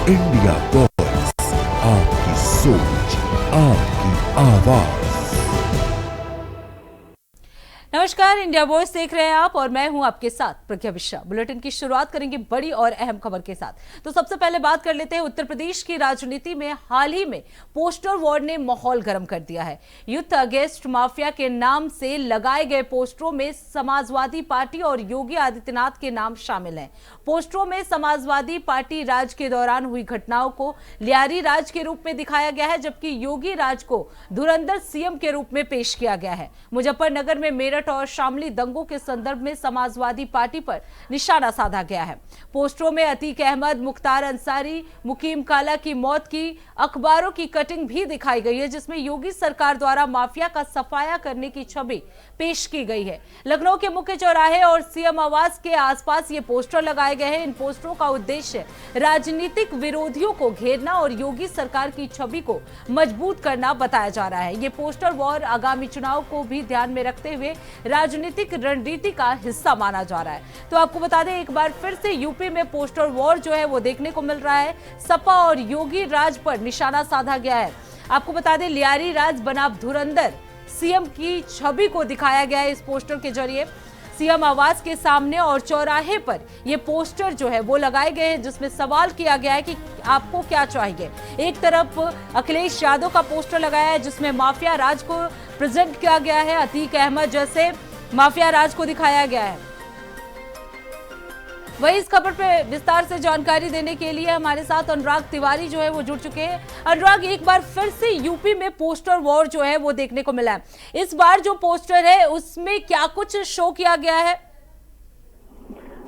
India voice, आपकी सोच, आपकी आवाज। नमस्कार, इंडिया वॉइस देख रहे हैं आप और मैं हूं आपके साथ प्रज्ञा मिश्रा। बुलेटिन की शुरुआत करेंगे बड़ी और अहम खबर के साथ। तो सबसे पहले बात कर लेते हैं उत्तर प्रदेश की राजनीति में हाल ही में पोस्टर वॉर ने माहौल गर्म कर दिया है। यूथ अगेंस्ट माफिया के नाम से लगाए गए पोस्टरों में समाजवादी पार्टी और योगी आदित्यनाथ के नाम शामिल हैं। पोस्टरों में समाजवादी पार्टी राज के दौरान हुई घटनाओं को लियारी राज के रूप में दिखाया गया है, जबकि योगी राज को धुरंधर सीएम के रूप में पेश किया गया है। मुजफ्फरनगर में मेरठ और शामली दंगों के संदर्भ में समाजवादी पार्टी पर निशाना साधा गया है। पोस्टरों में अतीक अहमद, मुख्तार अंसारी, मुकीम काला की मौत की अखबारों की कटिंग भी दिखाई गई है, जिसमें योगी सरकार द्वारा माफिया का सफाया करने की छवि पेश की गई है। लखनऊ के मुख्य चौराहे और सीएम आवास के आसपास ये पोस्टर लगाए गए हैं। इन पोस्टरों का उद्देश्य राजनीतिक विरोधियों को घेरना और योगी सरकार की छवि को मजबूत करना बताया जा रहा है। ये पोस्टर वॉर आगामी चुनाव को भी ध्यान में रखते हुए राजनीतिक रणनीति का हिस्सा माना जा रहा है। तो आपको बता दें, एक बार फिर से यूपी में पोस्टर वॉर जो है वो देखने को मिल रहा है। सपा और योगी राज पर निशाना साधा गया है। आपको बता दें, लियारी राज बनाम धुरंधर सीएम की छवि को दिखाया गया है इस पोस्टर के जरिए। सीएम आवास के सामने और चौराहे पर ये पोस्टर जो है वो लगाए गए हैं, जिसमें सवाल किया गया है कि आपको क्या चाहिए। एक तरफ अखिलेश यादव का पोस्टर लगाया है, जिसमें माफिया राज को प्रेजेंट किया गया है। अतीक अहमद जैसे माफिया राज को दिखाया गया है। वही इस खबर पे विस्तार से जानकारी देने के लिए हमारे साथ अनुराग तिवारी जो है वो जुड़ चुके हैं। अनुराग, एक बार फिर से यूपी में पोस्टर वॉर जो है वो देखने को मिला है। इस बार जो पोस्टर है उसमें क्या कुछ शो किया गया है?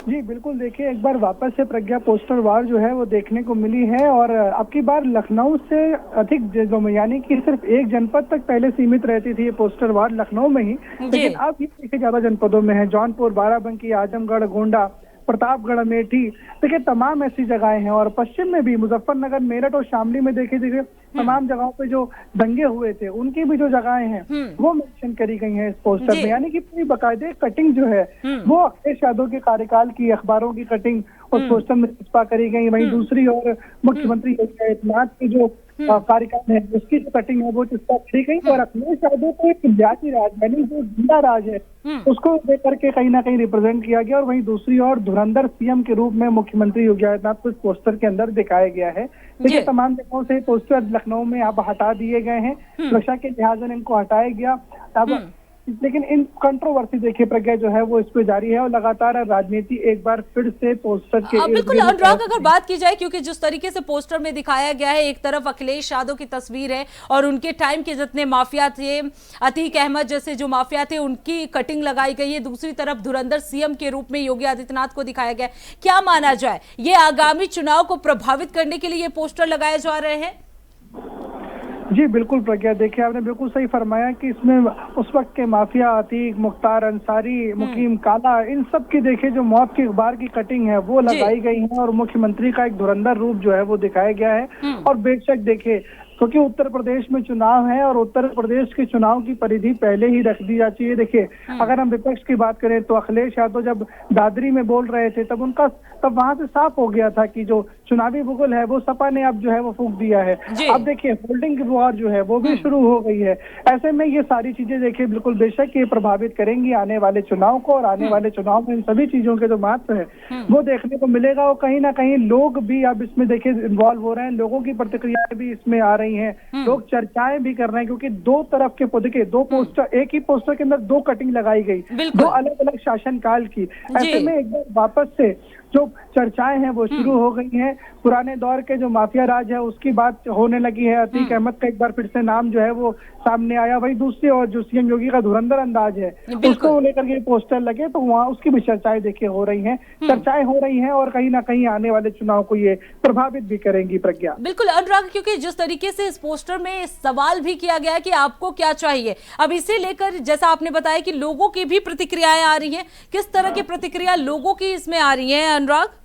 जी बिल्कुल, देखिए एक बार वापस से प्रज्ञा पोस्टर वार जो है वो देखने को मिली है। और अब की बार लखनऊ से अधिक, यानी कि सिर्फ एक जनपद तक पहले सीमित रहती थी ये पोस्टर वार लखनऊ में ही, लेकिन अब ये देखिए ज्यादा जनपदों में है। जौनपुर, बाराबंकी, आजमगढ़, गोंडा, प्रतापगढ़, अमेठी, देखिए तमाम ऐसी जगहें हैं। और पश्चिम में भी मुजफ्फरनगर, मेरठ और शामली में देखिए तमाम जगहों पे जो दंगे हुए थे उनकी भी जो जगहें हैं वो मेंशन करी गई हैं इस पोस्टर में। यानी कि पूरी बाकायदे कटिंग जो है वो अखिलेश यादव के कार्यकाल की अखबारों की कटिंग उस पोस्टर में छपा करी गई। वहीं दूसरी ओर मुख्यमंत्री योगी आदित्यनाथ की जो कार्यकाल है उसकी जो कटिंग है वो चिपका करी गई। और अखिलेश यादव को एक जाति राज, यानी जो जिला राज है उसको लेकर के कहीं ना कहीं रिप्रेजेंट किया गया। और वहीं दूसरी ओर धुरंधर सीएम के रूप में मुख्यमंत्री योगी आदित्यनाथ को इस पोस्टर के अंदर दिखाया गया है। देखिए तमाम जगहों से पोस्टर लखनऊ में अब हटा दिए गए हैं, सुरक्षा के लिहाज से इनको हटाया गया। अब लेकिन इन कंट्रोवर्सी देखिए प्रज्ञा जो है वो इस पे जारी है और लगातार राजनीति एक बार फिर से पोस्टर के बिल्कुल अनुराग, अगर बात की जाए, क्योंकि जिस तरीके से पोस्टर में दिखाया गया है, एक तरफ अखिलेश यादव की तस्वीर है और उनके टाइम के जितने माफिया थे, अतीक अहमद जैसे जो माफिया थे उनकी कटिंग लगाई गई है। दूसरी तरफ धुरंधर सीएम के रूप में योगी आदित्यनाथ को दिखाया गया। क्या माना जाए, ये आगामी चुनाव को प्रभावित करने के लिए ये पोस्टर लगाए जा रहे हैं? जी बिल्कुल प्रज्ञा, देखिए आपने बिल्कुल सही फरमाया कि इसमें उस वक्त के माफिया अतीक, मुख्तार अंसारी, मुकीम काला, इन सब की देखिए जो मौत की अखबार की कटिंग है वो लगाई गई है और मुख्यमंत्री का एक धुरंधर रूप जो है वो दिखाया गया है। और बेशक देखिए, क्योंकि उत्तर प्रदेश में चुनाव है और उत्तर प्रदेश के चुनाव की परिधि पहले ही रख दी जाती है। देखिए अगर हम विपक्ष की बात करें तो अखिलेश यादव जब दादरी में बोल रहे थे तब वहां से साफ हो गया था कि जो चुनावी भूगोल है वो सपा ने अब जो है वो फूंक दिया है। अब देखिए होल्डिंग वॉर जो है वो भी शुरू हो गई है। ऐसे में ये सारी चीजें देखिए बिल्कुल बेशक ये प्रभावित करेंगी आने वाले चुनाव को। और आने वाले चुनाव में इन सभी चीजों के जो महत्व है वो देखने को मिलेगा। और कहीं ना कहीं लोग भी अब इसमें देखिए इन्वॉल्व हो रहे हैं, लोगों की प्रतिक्रियाएं भी इसमें आ रही हैं, लोग चर्चाएं भी कर रहे हैं। क्योंकि दो तरफ के देखिए दो पोस्टर, एक ही पोस्टर के अंदर दो कटिंग लगाई गई, दो अलग अलग शासनकाल की। ऐसे में एक बार वापस से जो चर्चाएं हैं वो शुरू हो गई हैं। पुराने दौर के जो माफिया राज है उसकी बात होने लगी है। अतीक अहमद का एक बार फिर से नाम जो है वो सामने आया। वही दूसरी ओर जो सीएम योगी का धुरंधर अंदाज है उसको लेकर के पोस्टर लगे तो वहाँ उसकी भी चर्चाएं देखिए हो रही हैं, चर्चाएं हो रही हैं और कहीं ना कहीं आने वाले चुनाव को ये प्रभावित भी करेंगी प्रज्ञा। बिल्कुल अनुराग, क्योंकि जिस तरीके से इस पोस्टर में सवाल भी किया गया कि आपको क्या चाहिए, अब इसे लेकर जैसा आपने बताया कि लोगों की भी प्रतिक्रियाएं आ रही हैं, किस तरह की प्रतिक्रिया लोगों की इसमें आ रही है अनुराग?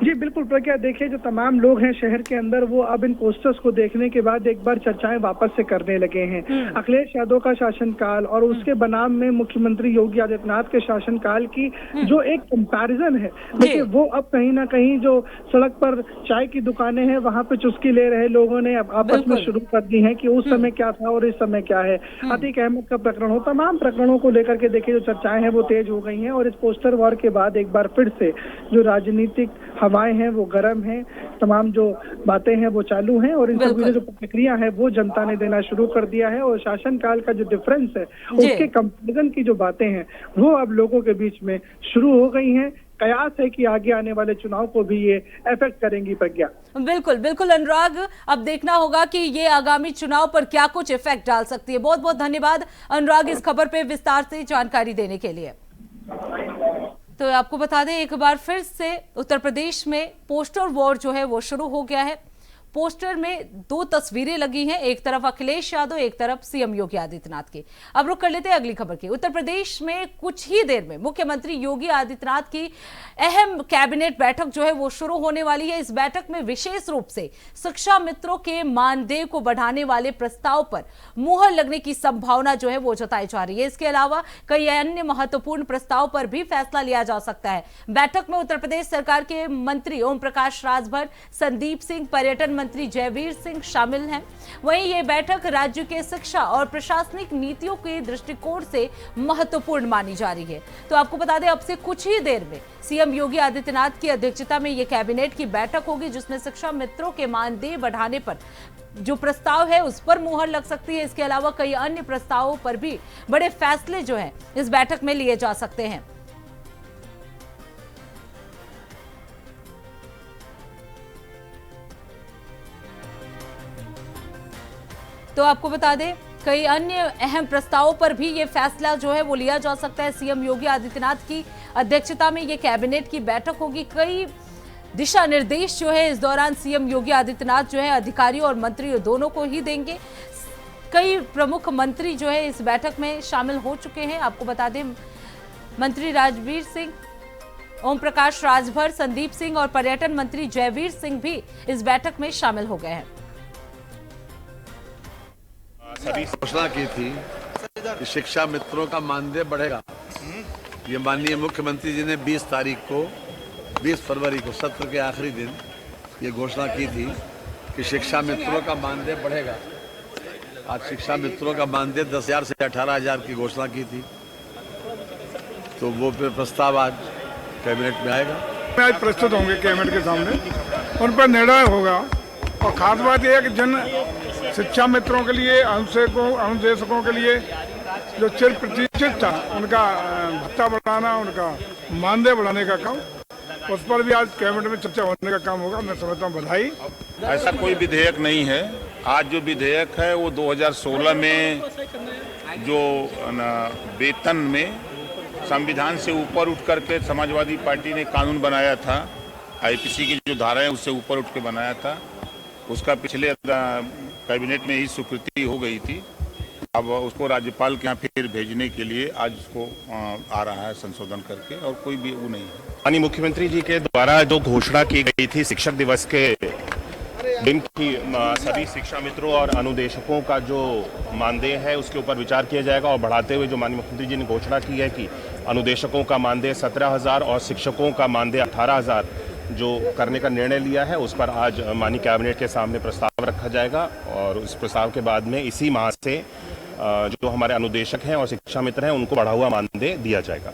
जी बिल्कुल प्रज्ञा, देखिए जो तमाम लोग हैं शहर के अंदर वो अब इन पोस्टर्स को देखने के बाद एक बार चर्चाएं वापस से करने लगे हैं। अखिलेश यादव का शासनकाल और उसके बनाम में मुख्यमंत्री योगी आदित्यनाथ के शासनकाल की जो एक कंपैरिजन है, देखिए वो अब कहीं ना कहीं जो सड़क पर चाय की दुकानें हैं वहां पे चुस्की ले रहे लोगों ने अब आपस में शुरू कर दी है कि उस समय क्या था और इस समय क्या है। अतीक अहमद का प्रकरण हो, तमाम प्रकरणों को लेकर के देखिए जो चर्चाएं हैं वो तेज हो गई हैं और इस पोस्टर वॉर के बाद एक बार फिर से जो राजनीतिक हवाएं हैं वो गर्म हैं, तमाम जो बातें हैं वो चालू हैं और इन सभी जो प्रतिक्रिया है वो जनता ने देना शुरू कर दिया है और शासनकाल का जो डिफरेंस है उसके कंपैरिजन की जो बातें हैं वो अब लोगों के बीच में शुरू हो गई हैं। कयास है कि आगे आने वाले चुनाव को भी ये इफेक्ट करेंगी प्रज्ञा। बिल्कुल बिल्कुल अनुराग, अब देखना होगा कि ये आगामी चुनाव पर क्या कुछ इफेक्ट डाल सकती है। बहुत बहुत धन्यवाद अनुराग इस खबर पे विस्तार से जानकारी देने के लिए। तो आपको बता दें एक बार फिर से उत्तर प्रदेश में पोस्टर वॉर जो है वो शुरू हो गया है। पोस्टर में दो तस्वीरें लगी हैं, एक तरफ अखिलेश यादव, एक तरफ सीएम योगी आदित्यनाथ की। अब रुक कर लेते हैं अगली खबर की। उत्तर प्रदेश में कुछ ही देर में मुख्यमंत्री योगी आदित्यनाथ की अहम कैबिनेट बैठक जो है वो शुरू होने वाली है। इस बैठक में विशेष रूप से शिक्षा मित्रों के मानदेय को बढ़ाने वाले प्रस्ताव पर मुहर लगने की संभावना जो है वो जताई जा रही है। इसके अलावा कई अन्य महत्वपूर्ण प्रस्ताव पर भी फैसला लिया जा सकता है। बैठक में उत्तर प्रदेश सरकार के मंत्री ओम प्रकाश राजभर, संदीप सिंह, पर्यटन मंत्री जयवीर सिंह शामिल हैं। वहीं यह बैठक राज्य के शिक्षा और प्रशासनिक नीतियों के दृष्टिकोण से महत्वपूर्ण मानी जा रही है। तो आपको बता दें अब से कुछ ही देर में सीएम योगी आदित्यनाथ की अध्यक्षता में यह कैबिनेट की बैठक होगी जिसमें शिक्षा मित्रों के मानदेय बढ़ाने पर जो प्रस्ताव है उस पर मुहर लग सकती है। इसके अलावा कई अन्य प्रस्तावों पर भी बड़े फैसले जो हैं इस बैठक में लिए जा सकते हैं। तो आपको बता दें कई अन्य अहम प्रस्तावों पर भी ये फैसला जो है वो लिया जा सकता है। सीएम योगी आदित्यनाथ की अध्यक्षता में ये कैबिनेट की बैठक होगी। कई दिशा निर्देश जो है इस दौरान सीएम योगी आदित्यनाथ जो है अधिकारियों और मंत्रियों दोनों को ही देंगे। कई प्रमुख मंत्री जो है इस बैठक में शामिल हो चुके हैं। आपको बता दें मंत्री राजवीर सिंह, ओम प्रकाश राजभर, संदीप सिंह और पर्यटन मंत्री जयवीर सिंह भी इस बैठक में शामिल हो गए हैं। सभी घोषणा की थी कि शिक्षा मित्रों का मानदेय बढ़ेगा। ये माननीय मुख्यमंत्री जी ने 20 फरवरी को सत्र के आखिरी दिन ये घोषणा की थी कि शिक्षा मित्रों का मानदेय बढ़ेगा। आज शिक्षा मित्रों का मानदेय 10,000 से 18,000 की घोषणा की थी, तो वो फिर प्रस्ताव आज कैबिनेट में आएगा। आज प्रस्तुत होंगे कैबिनेट के सामने, उन पर निर्णय होगा। और खास बात यह है कि जिन शिक्षा मित्रों के लिए, अनुदेशकों के लिए जो चिर प्रतिष्ठित था उनका भत्ता बढ़ाना, उनका मानदेय बढ़ाने का काम, उस पर भी आज कैबिनेट में चर्चा होने का काम होगा। मैं समझता हूँ बधाई। ऐसा कोई विधेयक नहीं है। आज जो विधेयक है वो 2016 में जो वेतन में संविधान से ऊपर उठ करके समाजवादी पार्टी ने कानून बनाया था, आईपीसी की जो धारा है उससे ऊपर उठ के बनाया था, उसका पिछले कैबिनेट में ही स्वीकृति हो गई थी। अब उसको राज्यपाल के यहाँ फिर भेजने के लिए आज उसको आ रहा है संशोधन करके, और कोई भी वो नहीं है। माननीय मुख्यमंत्री जी के द्वारा जो घोषणा की गई थी शिक्षक दिवस के दिन की, सभी शिक्षा मित्रों और अनुदेशकों का जो मानदेय है उसके ऊपर विचार किया जाएगा। और बढ़ाते हुए जो माननीय मुख्यमंत्री जी ने घोषणा की है कि अनुदेशकों का मानदेय 17,000 और शिक्षकों का मानदेय 18,000 जो करने का निर्णय लिया है, उस पर आज माननीय कैबिनेट के सामने प्रस्ताव रखा जाएगा। और उस प्रस्ताव के बाद में इसी माह से जो हमारे अनुदेशक हैं और शिक्षा मित्र हैं उनको बढ़ा हुआ मानदेय दिया जाएगा।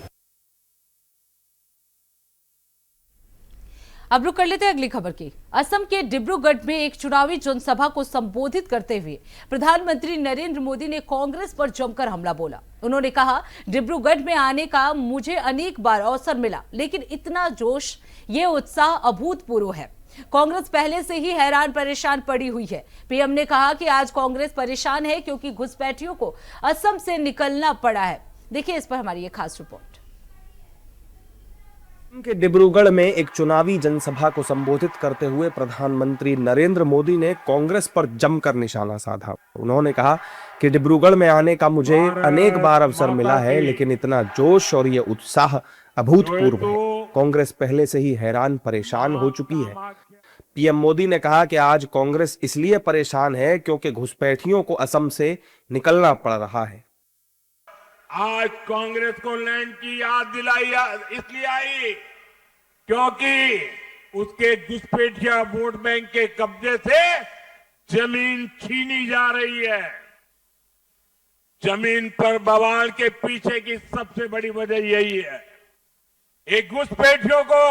अब रुक कर लेते हैं अगली खबर की। असम के डिब्रूगढ़ में एक चुनावी जनसभा को संबोधित करते हुए प्रधानमंत्री नरेंद्र मोदी ने कांग्रेस पर जमकर हमला बोला। उन्होंने कहा, डिब्रूगढ़ में आने का मुझे अनेक बार अवसर मिला, लेकिन इतना जोश, ये उत्साह अभूतपूर्व है। कांग्रेस पहले से ही हैरान परेशान पड़ी हुई है। पीएम ने कहा कि आज कांग्रेस परेशान है क्योंकि घुसपैठियों को असम से निकलना पड़ा है। देखिए इस पर हमारी ये खास रिपोर्ट। के डिब्रूगढ़ में एक चुनावी जनसभा को संबोधित करते हुए प्रधानमंत्री नरेंद्र मोदी ने कांग्रेस पर जमकर निशाना साधा। उन्होंने कहा कि डिब्रूगढ़ में आने का मुझे अनेक बार अवसर मिला है, लेकिन इतना जोश और ये उत्साह अभूतपूर्व है। कांग्रेस पहले से ही हैरान परेशान हो चुकी है। पीएम मोदी ने कहा कि आज कांग्रेस इसलिए परेशान है क्योंकि घुसपैठियों को असम से निकलना पड़ रहा है। आज कांग्रेस को लैंड की याद दिलाई इसलिए आई क्योंकि उसके घुसपैठिया वोट बैंक के कब्जे से जमीन छीनी जा रही है। जमीन पर बवाल के पीछे की सबसे बड़ी वजह यही है। एक घुसपैठियों को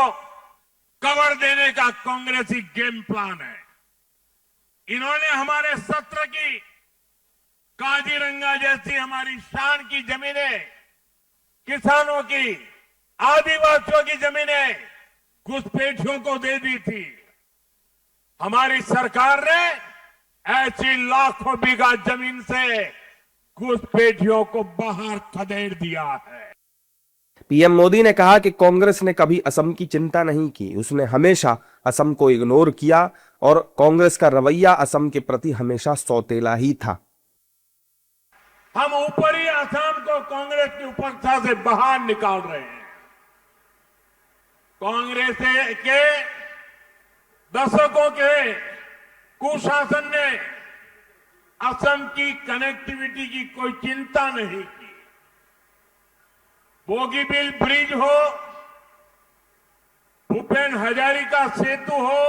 कवर देने का कांग्रेसी गेम प्लान है। इन्होंने हमारे सत्र की काजीरंगा जैसी हमारी शान की जमीनें, किसानों की, आदिवासियों की जमीनें घुसपैठियों को दे दी थी। हमारी सरकार ने ऐसी लाखों बीघा जमीन से घुसपैठियों को बाहर खदेड़ दिया है। पीएम मोदी ने कहा कि कांग्रेस ने कभी असम की चिंता नहीं की, उसने हमेशा असम को इग्नोर किया और कांग्रेस का रवैया असम के प्रति हमेशा सौतेला ही था। हम ऊपरी असम को कांग्रेस की उपस्थिति से बाहर निकाल रहे हैं। कांग्रेस के दशकों के कुशासन ने असम की कनेक्टिविटी की कोई चिंता नहीं की। बोगीबील ब्रिज हो, भूपेन हजारिका सेतु हो,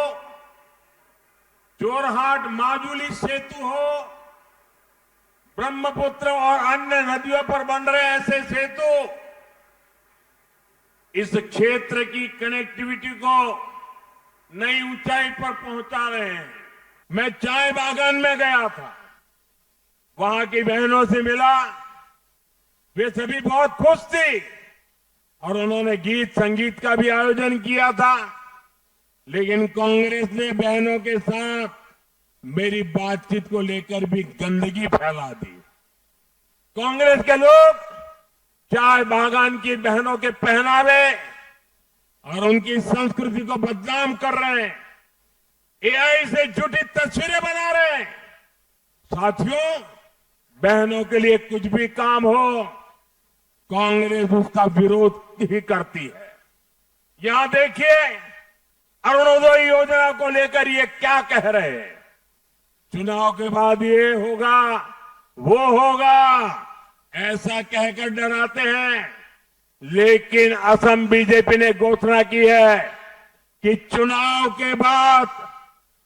जोरहाट माजुली सेतु हो, ब्रह्मपुत्र और अन्य नदियों पर बन रहे ऐसे सेतु इस क्षेत्र की कनेक्टिविटी को नई ऊंचाई पर पहुंचा रहे हैं। मैं चाय बागान में गया था, वहां की बहनों से मिला, वे सभी बहुत खुश थी और उन्होंने गीत संगीत का भी आयोजन किया था। लेकिन कांग्रेस ने बहनों के साथ मेरी बातचीत को लेकर भी गंदगी फैला दी। कांग्रेस के लोग चाय बागान की बहनों के पहनावे और उनकी संस्कृति को बदनाम कर रहे हैं। एआई से झूठी तस्वीरें बना रहे हैं। साथियों, बहनों के लिए कुछ भी काम हो, कांग्रेस उसका विरोध ही करती है। यहां देखिए, अरुणोदय योजना को लेकर ये क्या कह रहे हैं। चुनाव के बाद ये होगा, वो होगा, ऐसा कहकर डराते हैं। लेकिन असम बीजेपी ने घोषणा की है कि चुनाव के बाद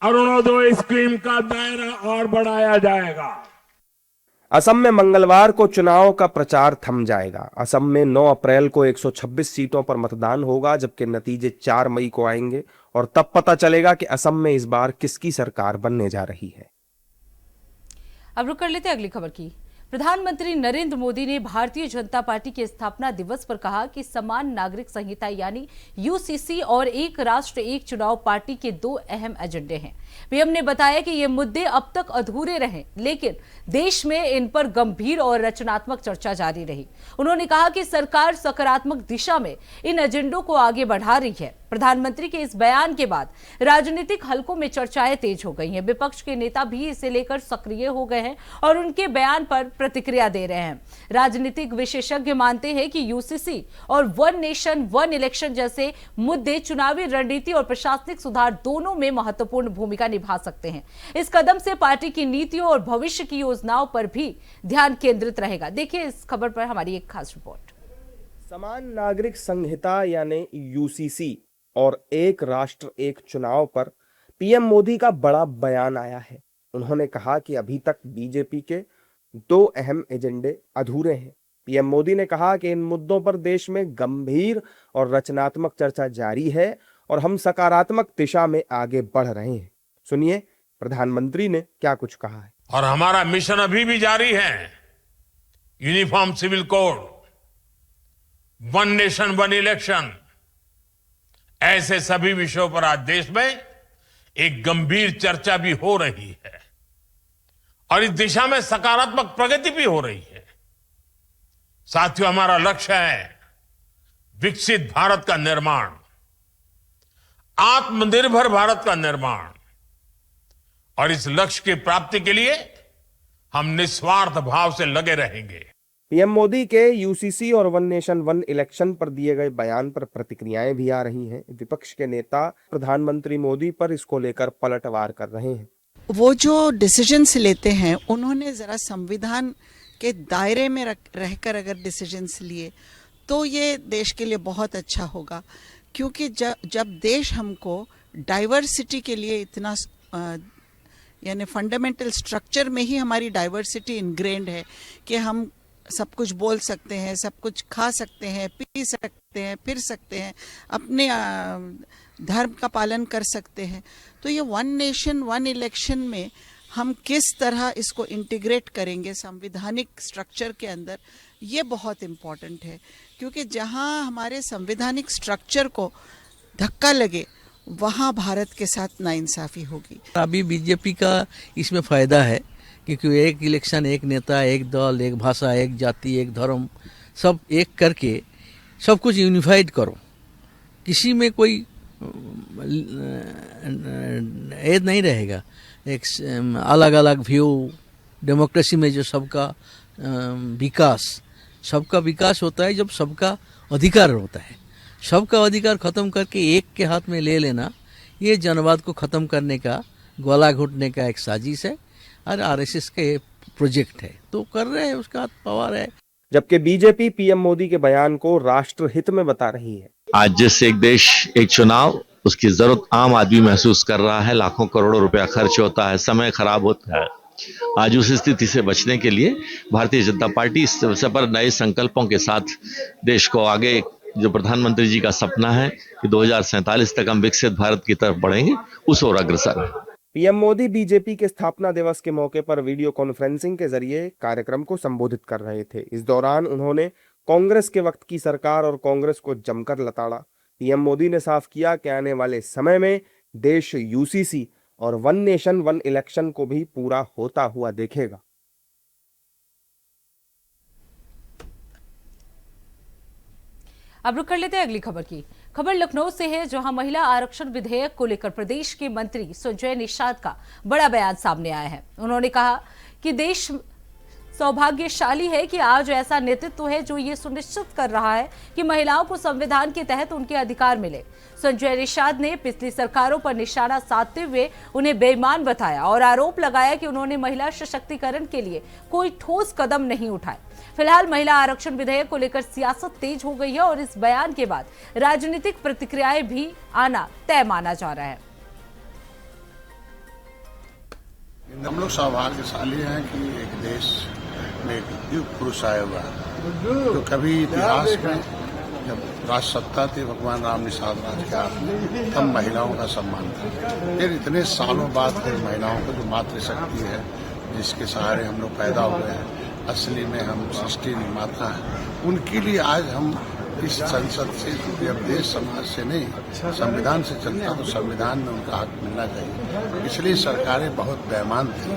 अरुणोदय स्कीम का दायरा और बढ़ाया जाएगा। असम में मंगलवार को चुनाव का प्रचार थम जाएगा। असम में 9 अप्रैल को 126 सीटों पर मतदान होगा, जबकि नतीजे 4 मई को आएंगे और तब पता चलेगा कि असम में इस बार किसकी सरकार बनने जा रही है। अब रुक कर लेते हैं अगली खबर की। प्रधानमंत्री नरेंद्र मोदी ने भारतीय जनता पार्टी के स्थापना दिवस पर कहा कि समान नागरिक संहिता यानी यूसीसी और एक राष्ट्र एक चुनाव पार्टी के 2 अहम एजेंडे हैं। पीएम ने बताया कि ये मुद्दे अब तक अधूरे रहे, लेकिन देश में इन पर गंभीर और रचनात्मक चर्चा जारी रही। उन्होंने कहा कि सरकार सकारात्मक दिशा में इन एजेंडों को आगे बढ़ा रही है। प्रधानमंत्री के इस बयान के बाद राजनीतिक हलकों में चर्चाएं तेज हो गई हैं। विपक्ष के नेता भी इसे लेकर सक्रिय हो गए हैं और उनके बयान पर प्रतिक्रिया दे रहे हैं। राजनीतिक विशेषज्ञ मानते हैं कि यूसीसी और वन नेशन वन इलेक्शन जैसे मुद्दे चुनावी रणनीति और प्रशासनिक सुधार दोनों में महत्वपूर्ण भूमिका निभा सकते हैं। इस कदम से पार्टी की नीतियों और भविष्य की योजनाओं पर भी ध्यान केंद्रित रहेगा। देखिए इस खबर पर हमारी एक खास रिपोर्ट। समान नागरिक संहिता यानी यूसीसी और एक राष्ट्र एक चुनाव पर पीएम मोदी का बड़ा बयान आया है। उन्होंने कहा कि अभी तक बीजेपी के 2 अहम एजेंडे अधूरे हैं। पीएम मोदी ने कहा कि इन मुद्दों पर देश में गंभीर और रचनात्मक चर्चा जारी है और हम सकारात्मक दिशा में आगे बढ़ रहे हैं। सुनिए प्रधानमंत्री ने क्या कुछ कहा है। और हमारा मिशन अभी भी जारी है। Uniform civil code, one nation one election, ऐसे सभी विषयों पर आज देश में एक गंभीर चर्चा भी हो रही है और इस दिशा में सकारात्मक प्रगति भी हो रही है। साथियों, हमारा लक्ष्य है विकसित भारत का निर्माण, आत्मनिर्भर भारत का निर्माण और इस लक्ष्य की प्राप्ति के लिए हम निस्वार्थ भाव से लगे रहेंगे। पीएम मोदी के यूसीसी और वन नेशन वन इलेक्शन पर दिए गए बयान पर प्रतिक्रियाएं भी आ रही हैं। विपक्ष के नेता प्रधानमंत्री मोदी पर इसको लेकर पलटवार कर रहे हैं। वो जो डिसीजंस लेते हैं उन्होंने जरा संविधान के दायरे में रहकर अगर डिसीजंस लिए तो ये देश के लिए बहुत अच्छा होगा, क्योंकि जब देश हमको डाइवर्सिटी के लिए इतना यानी फंडामेंटल स्ट्रक्चर में ही हमारी डाइवर्सिटी इनग्रेन्ड है कि हम सब कुछ बोल सकते हैं, सब कुछ खा सकते हैं, पी सकते हैं, फिर सकते हैं, अपने धर्म का पालन कर सकते हैं। तो ये वन नेशन वन इलेक्शन में हम किस तरह इसको इंटीग्रेट करेंगे संवैधानिक स्ट्रक्चर के अंदर, ये बहुत इम्पोर्टेंट है, क्योंकि जहाँ हमारे संवैधानिक स्ट्रक्चर को धक्का लगे वहाँ भारत के साथ नाइंसाफी होगी। अभी बीजेपी का इसमें फायदा है, क्योंकि एक इलेक्शन, एक नेता, एक दल, एक भाषा, एक जाति, एक धर्म, सब एक करके सब कुछ यूनिफाइड करो। किसी में कोई ऐड नहीं रहेगा, एक अलग अलग व्यू। डेमोक्रेसी में जो सबका विकास होता है जब सबका अधिकार होता है। सबका अधिकार खत्म करके एक के हाथ में ले लेना, ये जनवाद को खत्म करने का, गला घुटने का एक साजिश है और आरएसएस का ये प्रोजेक्ट है, तो कर रहे हैं, उसका पावर है। जबकि बीजेपी पीएम मोदी के बयान को राष्ट्रहित में बता रही है। आज जिस एक देश एक चुनाव, उसकी जरूरत आम आदमी महसूस कर रहा है। लाखों करोड़ों रुपया खर्च होता है, समय खराब होता है। आज उस स्थिति से बचने के लिए भारतीय जनता पार्टी इस अवसर पर नए संकल्पों के साथ देश को आगे, जो प्रधानमंत्री जी का सपना है कि 2047 तक हम विकसित भारत की तरफ बढ़ेंगे, उस ओर अग्रसर है। पीएम मोदी बीजेपी के स्थापना दिवस के मौके पर वीडियो कॉन्फ्रेंसिंग के जरिए कार्यक्रम को संबोधित कर रहे थे। इस दौरान उन्होंने कांग्रेस के वक्त की सरकार और कांग्रेस को जमकर लताड़ा। पीएम मोदी ने साफ किया कि आने वाले समय में देश यूसीसी और वन नेशन वन इलेक्शन को भी पूरा होता हुआ देखेगा। अब रुक कर लेते हैं अगली खबर की। खबर लखनऊ से है, जहां महिला आरक्षण विधेयक को लेकर प्रदेश के मंत्री संजय निषाद का बड़ा बयान सामने आया है। उन्होंने कहा कि देश सौभाग्यशाली है कि आज ऐसा नेतृत्व है जो ये सुनिश्चित कर रहा है कि महिलाओं को संविधान के तहत उनके अधिकार मिले। संजय निषाद ने पिछली सरकारों पर निशाना साधते हुए उन्हें बेईमान बताया और आरोप लगाया कि उन्होंने महिला सशक्तिकरण के लिए कोई ठोस कदम नहीं उठाए। फिलहाल महिला आरक्षण विधेयक को लेकर सियासत तेज हो गई है और इस बयान के बाद राजनीतिक प्रतिक्रियाएं भी आना तय माना जा रहा है। हम लोग सौभाग्यशाली हैं कि एक देश में एक युग पुरुष आया हुआ है। तो कभी इतिहास में जब राज सत्ता थी, भगवान राम निषाद राज के हाथ में, तब महिलाओं का सम्मान था। फिर इतने सालों बाद फिर महिलाओं को जो मातृशक्ति है, जिसके सहारे हम लोग पैदा हुए हैं, असली में हम सृष्टि निर्माता हैं, उनके लिए आज हम इस संसद से, जब देश समाज से नहीं संविधान से चलता, तो संविधान में उनका हक मिलना चाहिए। पिछली सरकारें बहुत बेईमान थी,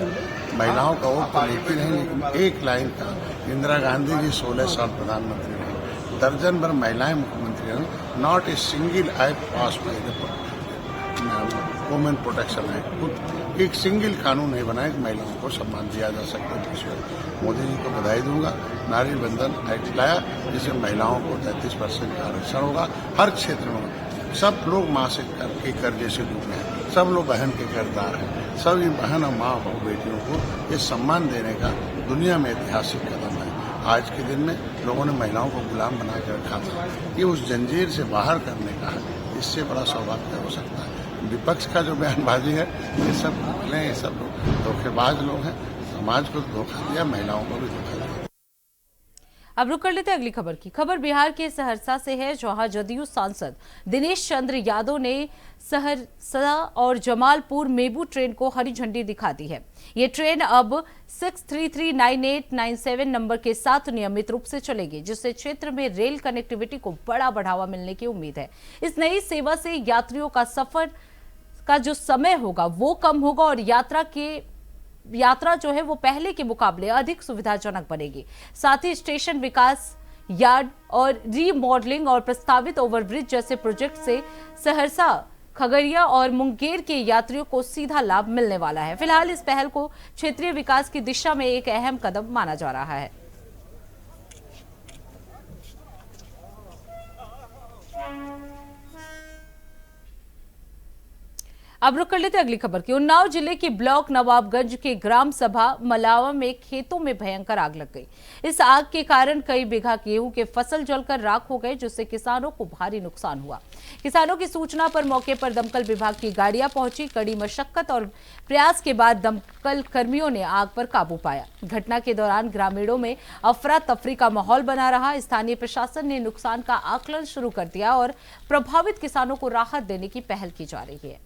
महिलाओं का वोट तो लेती नहीं, लेकिन एक लाइन का इंदिरा गांधी जी 16 साल प्रधानमंत्री रही, दर्जन भर महिलाएं मुख्यमंत्री रही। Not a single act pass by the women protection act, एक सिंगल कानून नहीं बनाया कि महिलाओं को सम्मान दिया जा सकता है। मोदी जी को बधाई दूंगा। नारी बंधन एक्ट लाया, जिससे महिलाओं को 33% का आरक्षण होगा हर क्षेत्र में। सब लोग मासिक कर के कर जैसे लोग हैं, सब लोग बहन के किरदार हैं। सब ये बहन और माँ और बेटियों को ये सम्मान देने का दुनिया में ऐतिहासिक कदम है। आज के दिन में लोगों ने महिलाओं को गुलाम बना कर रखा था, ये उस जंजीर से बाहर करने का है। इससे बड़ा सौभाग्य हो सकता है। विपक्ष का जो बयानबाजी है, ये सब भले, ये सब लोग धोखेबाज लोग हैं। समाज को धोखा दिया, महिलाओं को भी धोखा दिया। अब रुक कर लेते हैं अगली खबर की। खबर बिहार के सहरसा से है, जहां जदयू सांसद दिनेश चंद्र यादव ने सहरसा और जमालपुर मेमू ट्रेन को हरी झंडी दिखा दी है। ये ट्रेन अब 6339897 नंबर के साथ नियमित रूप से चलेगी, जिससे क्षेत्र में रेल कनेक्टिविटी को बड़ा बढ़ावा मिलने की उम्मीद है। इस नई सेवा से यात्रियों का सफर का जो समय होगा वो कम होगा और यात्रा जो है वो पहले के मुकाबले अधिक सुविधाजनक बनेगी। साथ ही स्टेशन विकास, यार्ड और रीमॉडलिंग और प्रस्तावित ओवरब्रिज जैसे प्रोजेक्ट से सहरसा, खगड़िया और मुंगेर के यात्रियों को सीधा लाभ मिलने वाला है। फिलहाल इस पहल को क्षेत्रीय विकास की दिशा में एक अहम कदम माना जा रहा है। अब रुक कर लेते अगली खबर की। उन्नाव जिले के ब्लॉक नवाबगंज के ग्राम सभा मलावा में खेतों में भयंकर आग लग गई। इस आग के कारण कई बीघा गेहूं के फसल जलकर राख हो गए, जिससे किसानों को भारी नुकसान हुआ। किसानों की सूचना पर मौके पर दमकल विभाग की गाड़ियां पहुंची। कड़ी मशक्कत और प्रयास के बाद दमकल कर्मियों ने आग पर काबू पाया। घटना के दौरान ग्रामीणों में अफरा तफरी का माहौल बना रहा। स्थानीय प्रशासन ने नुकसान का आकलन शुरू कर दिया और प्रभावित किसानों को राहत देने की पहल की जा रही है।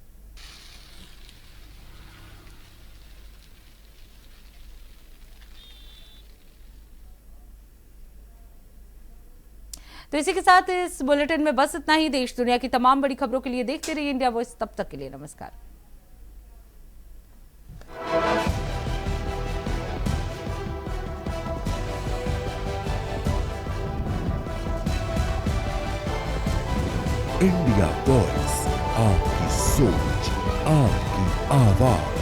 तो इसी के साथ इस बुलेटिन में बस इतना ही। देश दुनिया की तमाम बड़ी खबरों के लिए देखते रहिए इंडिया वॉइस। तब तक के लिए नमस्कार। इंडिया वॉइस, आपकी सोच, आपकी आवाज।